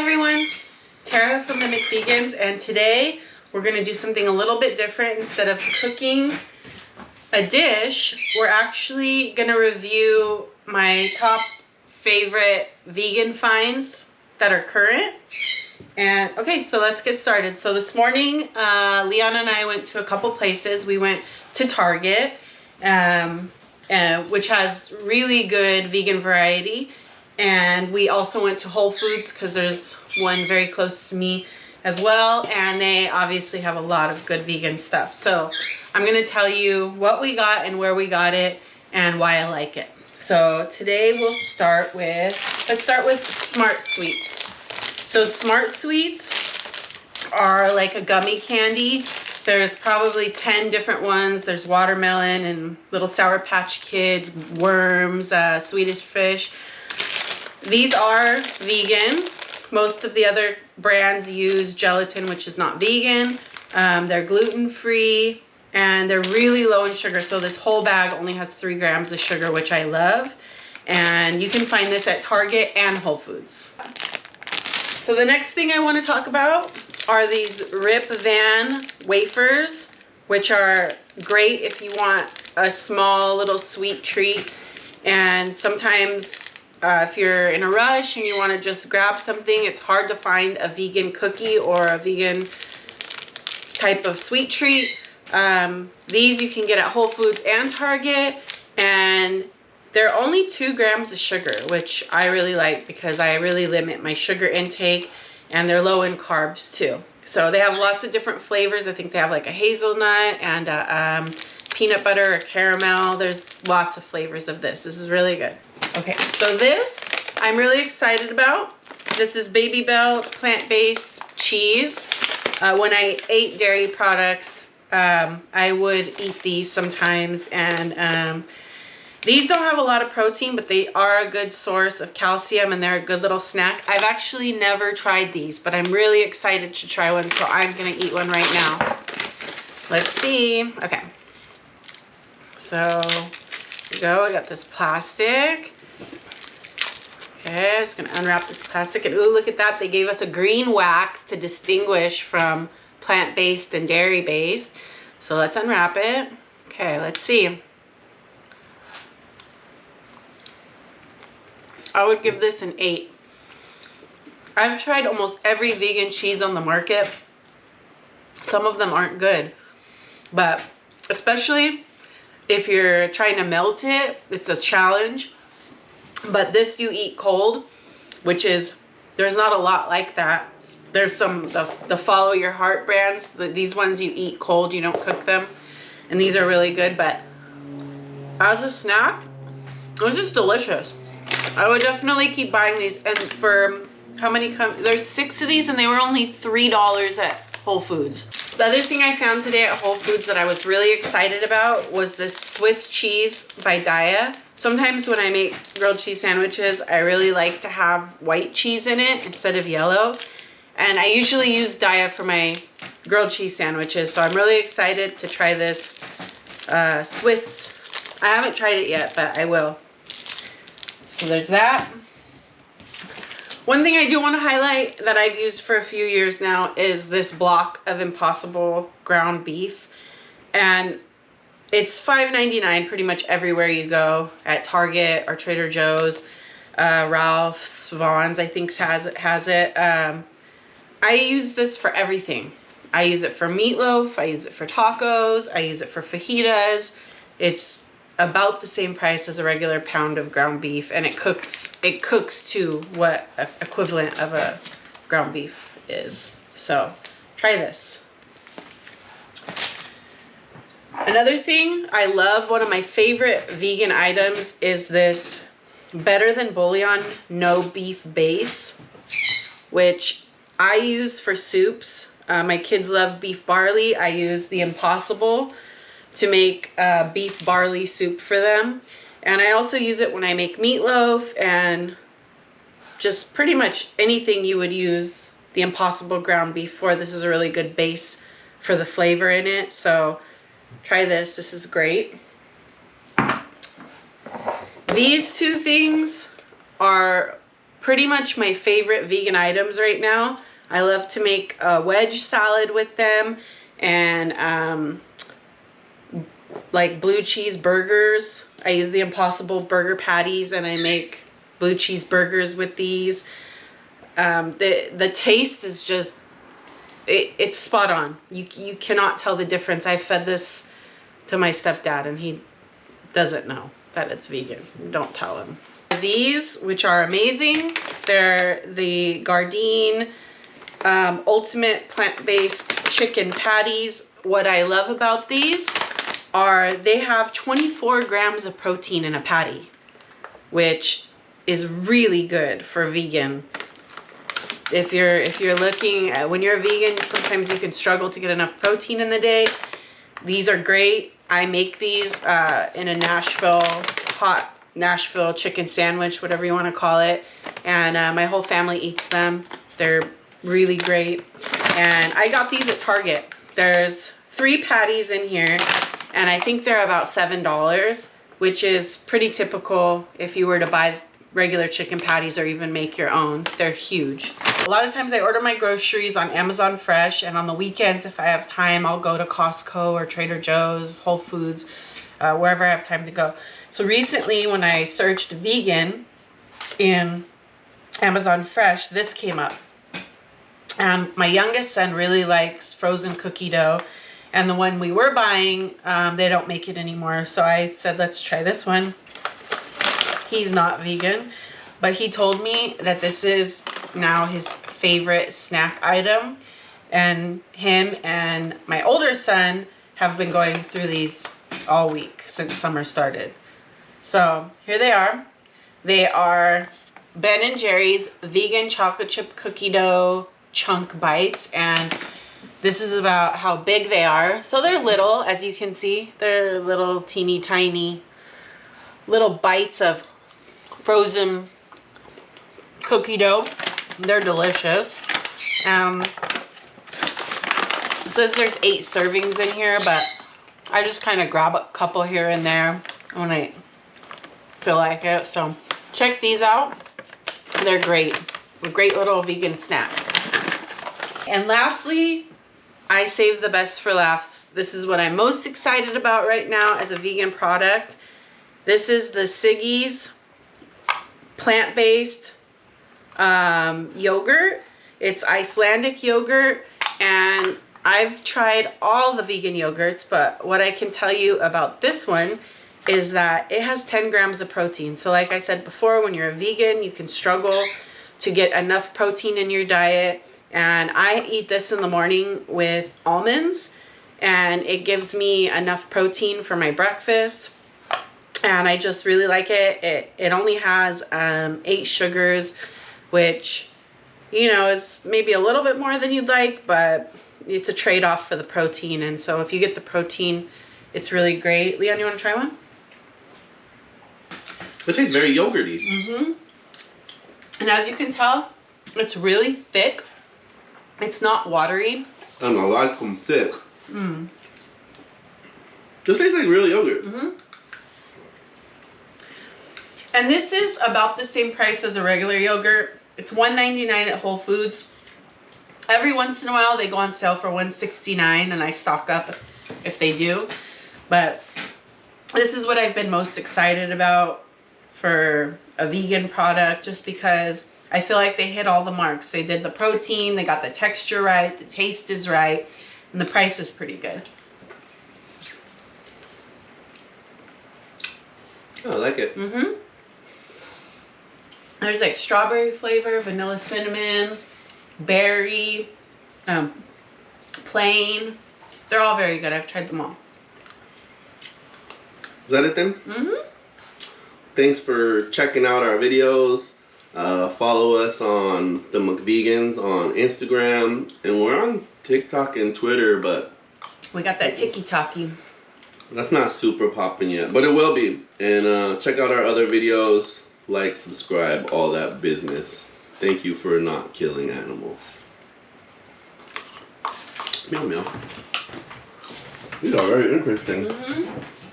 everyone, Tara from the McVegans, and today we're going to do something a little bit different. Instead of cooking a dish, we're actually going to review my top favorite vegan finds that are current. And okay, so let's get started. So this morning, Leon and I went to a couple places. We went to Target, which has really good vegan variety. And we also went to Whole Foods because there's one very close to me as well. And they obviously have a lot of good vegan stuff. So I'm going to tell you what we got and where we got it and why I like it. So today let's start with Smart Sweets. So Smart Sweets are like a gummy candy. There's probably 10 different ones. There's watermelon and little Sour Patch Kids, worms, Swedish fish. These are vegan. Most of the other brands use gelatin, which is not vegan. They're gluten-free and they're really low in sugar. So this whole bag only has 3 grams of sugar, which I love. And you can find this at Target and Whole Foods. So the next thing I want to talk about are these Rip Van wafers, which are great if you want a small little sweet treat. And sometimes if you're in a rush and you want to just grab something, it's hard to find a vegan cookie or a vegan type of sweet treat. These you can get at Whole Foods and Target, and they're only 2 grams of sugar, which I really like because I really limit my sugar intake, and they're low in carbs too. So they have lots of different flavors. I think they have like a hazelnut and a peanut butter or caramel. There's lots of flavors of this. This is really good. Okay, so this I'm really excited about. This is Baby Bell plant-based cheese. When I ate dairy products, I would eat these sometimes, and these don't have a lot of protein, but they are a good source of calcium, and they're a good little snack. I've actually never tried these, but I'm really excited to try one, so I'm gonna eat one right now. Let's see. Okay. So, here we go. I got this plastic. Okay, I'm just gonna unwrap this plastic, and ooh, look at that. They gave us a green wax to distinguish from plant-based and dairy-based. So let's unwrap it. Okay, let's see. I would give this an 8. I've tried almost every vegan cheese on the market. Some of them aren't good, but especially if you're trying to melt it, it's a challenge. But this you eat cold, which is, there's not a lot like that. There's some, the Follow Your Heart brands. These ones you eat cold, you don't cook them. And these are really good, but as a snack, this is delicious. I would definitely keep buying these. And for how many there's 6 of these, and they were only $3 at Whole Foods. The other thing I found today at Whole Foods that I was really excited about was this Swiss cheese by Daiya. Sometimes when I make grilled cheese sandwiches, I really like to have white cheese in it instead of yellow. And I usually use Daiya for my grilled cheese sandwiches, so I'm really excited to try this Swiss. I haven't tried it yet, but I will. So there's that. One thing I do want to highlight that I've used for a few years now is this block of Impossible ground beef. And it's $5.99 pretty much everywhere you go, at Target or Trader Joe's, Ralph's, Vaughn's I think has it. I use this for everything. I use it for meatloaf, I use it for tacos, I use it for fajitas. It's about the same price as a regular pound of ground beef, and it cooks to what equivalent of a ground beef is. So try this. Another thing I love, one of my favorite vegan items, is this Better Than Bouillon no beef base, which I use for soups. My kids love beef barley. I use the Impossible to make beef barley soup for them. And I also use it when I make meatloaf and just pretty much anything you would use the Impossible ground beef for. This is a really good base for the flavor in it. So try this. This is great. These 2 things are pretty much my favorite vegan items right now. I love to make a wedge salad with them, and like blue cheese burgers. I use the Impossible Burger patties and I make blue cheese burgers with these. The taste is just, it's spot on. You cannot tell the difference. I fed this to my stepdad and he doesn't know that it's vegan. Don't tell him. These, which are amazing, they're the Gardein ultimate plant-based chicken patties. What I love about these are they have 24 grams of protein in a patty, which is really good for vegan. If you're looking at, when you're a vegan, sometimes you can struggle to get enough protein in the day. These are great. I make these in a hot Nashville chicken sandwich, whatever you want to call it, and my whole family eats them. They're really great, and I got these at Target. There's 3 patties in here, and I think they're about $7, which is pretty typical if you were to buy regular chicken patties or even make your own. They're huge. A lot of times I order my groceries on Amazon Fresh, and on the weekends, if I have time, I'll go to Costco or Trader Joe's, Whole Foods, wherever I have time to go. So recently when I searched vegan in Amazon Fresh, this came up. My youngest son really likes frozen cookie dough, and the one we were buying, they don't make it anymore. So I said, let's try this one. He's not vegan, but he told me that this is now his favorite snack item, and him and my older son have been going through these all week since summer started. So here they are. They are Ben & Jerry's vegan chocolate chip cookie dough chunk bites, and this is about how big they are. So they're little, as you can see. They're little teeny tiny little bites of frozen cookie dough. They're delicious. It says there's 8 servings in here, but I just kind of grab a couple here and there when I feel like it. So check these out. They're great. A great little vegan snack. And lastly, I saved the best for last. This is what I'm most excited about right now as a vegan product. This is the Siggy's plant-based yogurt. It's Icelandic yogurt, and I've tried all the vegan yogurts, but what I can tell you about this one is that it has 10 grams of protein. So like I said before, when you're a vegan, you can struggle to get enough protein in your diet. And I eat this in the morning with almonds, and it gives me enough protein for my breakfast. And I just really like it. It only has 8 sugars, which, you know, is maybe a little bit more than you'd like, but it's a trade-off for the protein. And so if you get the protein, it's really great. Leon, you want to try one? It tastes very yogurty. Mm-hmm. And as you can tell, it's really thick. It's not watery. And I like them thick. Mm. This tastes like real yogurt. Mm-hmm. And this is about the same price as a regular yogurt. It's $1.99 at Whole Foods. Every once in a while they go on sale for $1.69, and I stock up if they do. But this is what I've been most excited about for a vegan product, just because I feel like they hit all the marks. They did the protein, they got the texture right, the taste is right, and the price is pretty good. Oh, I like it. Mm-hmm. There's like strawberry flavor, vanilla cinnamon, berry, plain. They're all very good. I've tried them all. Is that it then? Mm-hmm. Thanks for checking out our videos. Follow us on the McVegans on Instagram, and we're on TikTok and Twitter, but we got that tiki-talkie. That's not super popping yet, but it will be. And check out our other videos. Like, subscribe, all that business. Thank you for not killing animals. Meow meow. These are very interesting. Mm-hmm.